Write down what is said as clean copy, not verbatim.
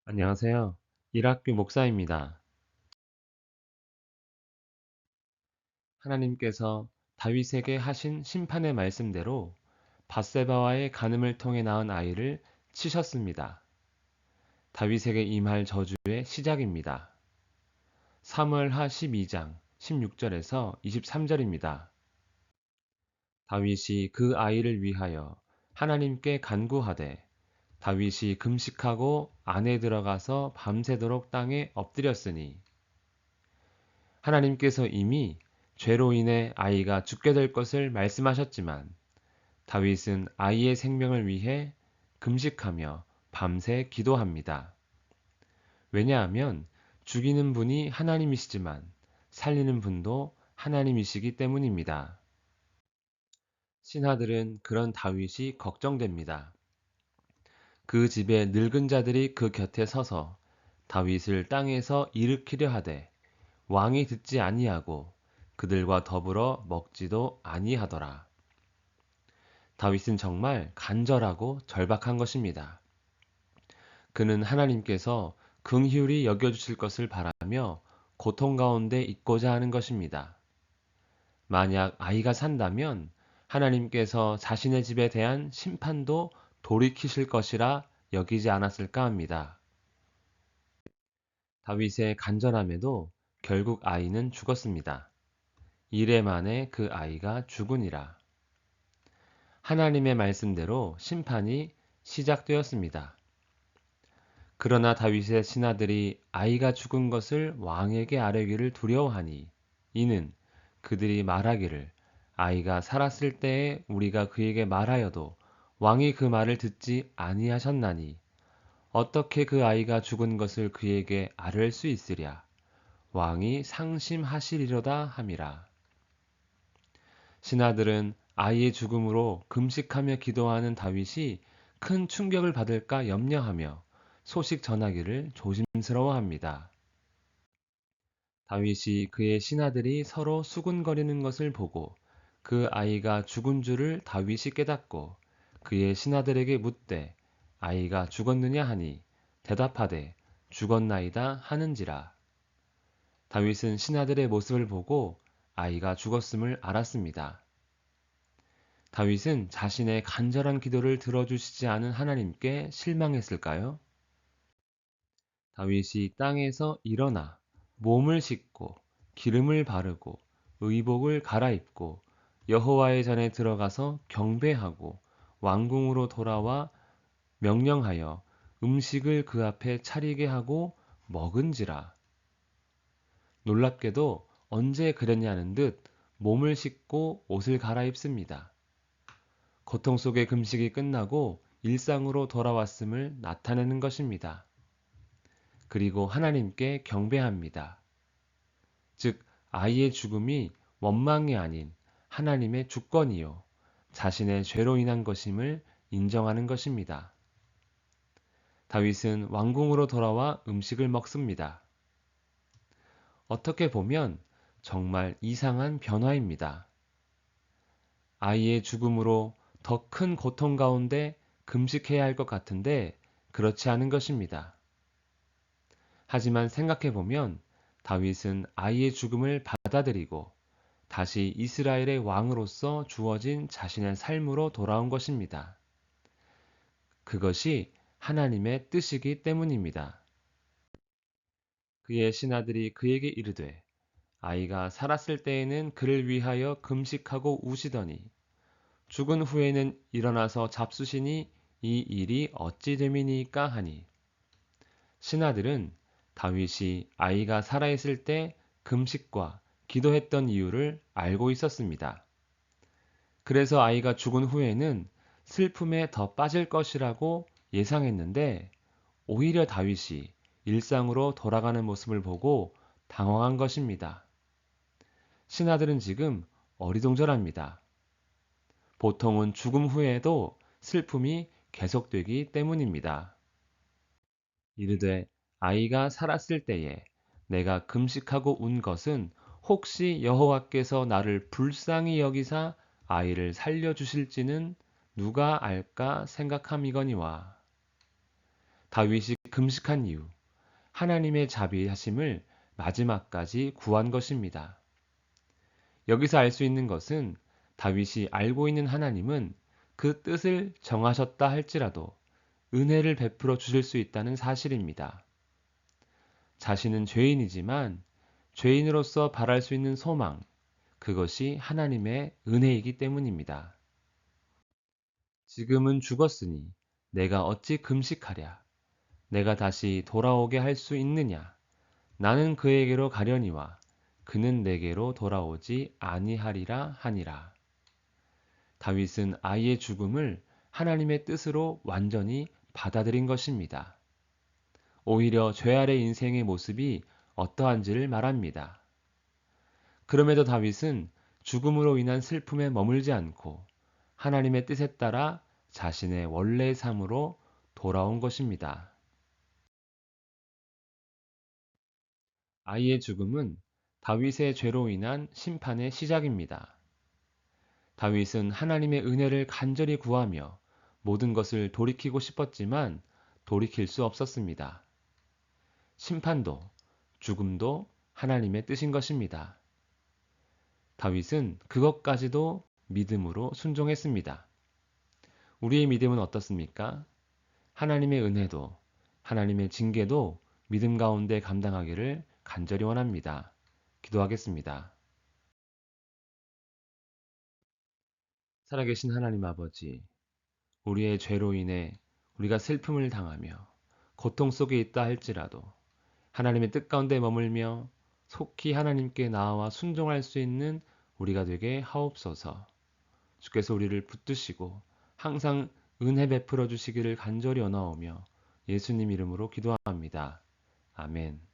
안녕하세요. 일학교 목사입니다. 하나님께서 다윗에게 하신 심판의 말씀대로 밧세바와의 간음을 통해 낳은 아이를 치셨습니다. 다윗에게 임할 저주의 시작입니다. 사무엘하 12장 16절에서 23절입니다. 다윗이 그 아이를 위하여 하나님께 간구하되 다윗이 금식하고 안에 들어가서 밤새도록 땅에 엎드렸으니 하나님께서 이미 죄로 인해 아이가 죽게 될 것을 말씀하셨지만 다윗은 아이의 생명을 위해 금식하며 밤새 기도합니다. 왜냐하면 죽이는 분이 하나님이시지만 살리는 분도 하나님이시기 때문입니다. 신하들은 그런 다윗이 걱정됩니다. 그 집의 늙은 자들이 그 곁에 서서 다윗을 땅에서 일으키려 하되 왕이 듣지 아니하고 그들과 더불어 먹지도 아니하더라. 다윗은 정말 간절하고 절박한 것입니다. 그는 하나님께서 긍휼히 여겨주실 것을 바라며 고통 가운데 있고자 하는 것입니다. 만약 아이가 산다면 하나님께서 자신의 집에 대한 심판도 돌이키실 것이라 여기지 않았을까 합니다. 다윗의 간절함에도 결국 아이는 죽었습니다. 이래 만에 그 아이가 죽으니라. 하나님의 말씀대로 심판이 시작되었습니다. 그러나 다윗의 신하들이 아이가 죽은 것을 왕에게 아뢰기를 두려워하니 이는 그들이 말하기를 아이가 살았을 때에 우리가 그에게 말하여도 왕이 그 말을 듣지 아니하셨나니 어떻게 그 아이가 죽은 것을 그에게 아뢰 수 있으랴 왕이 상심하시리로다 함이라. 신하들은 아이의 죽음으로 금식하며 기도하는 다윗이 큰 충격을 받을까 염려하며 소식 전하기를 조심스러워합니다. 다윗이 그의 신하들이 서로 수군거리는 것을 보고 그 아이가 죽은 줄을 다윗이 깨닫고 그의 신하들에게 묻되 아이가 죽었느냐 하니 대답하되 죽었나이다 하는지라. 다윗은 신하들의 모습을 보고 아이가 죽었음을 알았습니다. 다윗은 자신의 간절한 기도를 들어주시지 않은 하나님께 실망했을까요? 다윗이 땅에서 일어나 몸을 씻고 기름을 바르고 의복을 갈아입고 여호와의 전에 들어가서 경배하고 왕궁으로 돌아와 명령하여 음식을 그 앞에 차리게 하고 먹은지라. 놀랍게도 언제 그랬냐는 듯 몸을 씻고 옷을 갈아입습니다. 고통 속의 금식이 끝나고 일상으로 돌아왔음을 나타내는 것입니다. 그리고 하나님께 경배합니다. 즉, 아이의 죽음이 원망이 아닌 하나님의 주권이요. 자신의 죄로 인한 것임을 인정하는 것입니다. 다윗은 왕궁으로 돌아와 음식을 먹습니다. 어떻게 보면 정말 이상한 변화입니다. 아이의 죽음으로 더 큰 고통 가운데 금식해야 할 것 같은데 그렇지 않은 것입니다. 하지만 생각해보면 다윗은 아이의 죽음을 받아들이고 다시 이스라엘의 왕으로서 주어진 자신의 삶으로 돌아온 것입니다. 그것이 하나님의 뜻이기 때문입니다. 그의 신하들이 그에게 이르되 아이가 살았을 때에는 그를 위하여 금식하고 우시더니 죽은 후에는 일어나서 잡수시니 이 일이 어찌 됨이니까 하니 신하들은 다윗이 아이가 살아있을 때 금식과 기도했던 이유를 알고 있었습니다. 그래서 아이가 죽은 후에는 슬픔에 더 빠질 것이라고 예상했는데 오히려 다윗이 일상으로 돌아가는 모습을 보고 당황한 것입니다. 신하들은 지금 어리둥절합니다. 보통은 죽음 후에도 슬픔이 계속되기 때문입니다. 이르되 아이가 살았을 때에 내가 금식하고 운 것은 혹시 여호와께서 나를 불쌍히 여기사 아이를 살려주실지는 누가 알까 생각함이거니와. 다윗이 금식한 이후 하나님의 자비하심을 마지막까지 구한 것입니다. 여기서 알 수 있는 것은 다윗이 알고 있는 하나님은 그 뜻을 정하셨다 할지라도 은혜를 베풀어 주실 수 있다는 사실입니다. 자신은 죄인이지만 죄인으로서 바랄 수 있는 소망, 그것이 하나님의 은혜이기 때문입니다. 지금은 죽었으니 내가 어찌 금식하랴? 내가 다시 돌아오게 할 수 있느냐? 나는 그에게로 가려니와 그는 내게로 돌아오지 아니하리라 하니라. 다윗은 아이의 죽음을 하나님의 뜻으로 완전히 받아들인 것입니다. 오히려 죄 아래 인생의 모습이 어떠한지를 말합니다. 그럼에도 다윗은 죽음으로 인한 슬픔에 머물지 않고 하나님의 뜻에 따라 자신의 원래의 삶으로 돌아온 것입니다. 아이의 죽음은 다윗의 죄로 인한 심판의 시작입니다. 다윗은 하나님의 은혜를 간절히 구하며 모든 것을 돌이키고 싶었지만 돌이킬 수 없었습니다. 심판도 죽음도 하나님의 뜻인 것입니다. 다윗은 그것까지도 믿음으로 순종했습니다. 우리의 믿음은 어떻습니까? 하나님의 은혜도 하나님의 징계도 믿음 가운데 감당하기를 간절히 원합니다. 기도하겠습니다. 살아계신 하나님 아버지, 우리의 죄로 인해 우리가 슬픔을 당하며 고통 속에 있다 할지라도 하나님의 뜻 가운데 머물며 속히 하나님께 나아와 순종할 수 있는 우리가 되게 하옵소서. 주께서 우리를 붙드시고 항상 은혜 베풀어 주시기를 간절히 원하오며 예수님 이름으로 기도합니다. 아멘.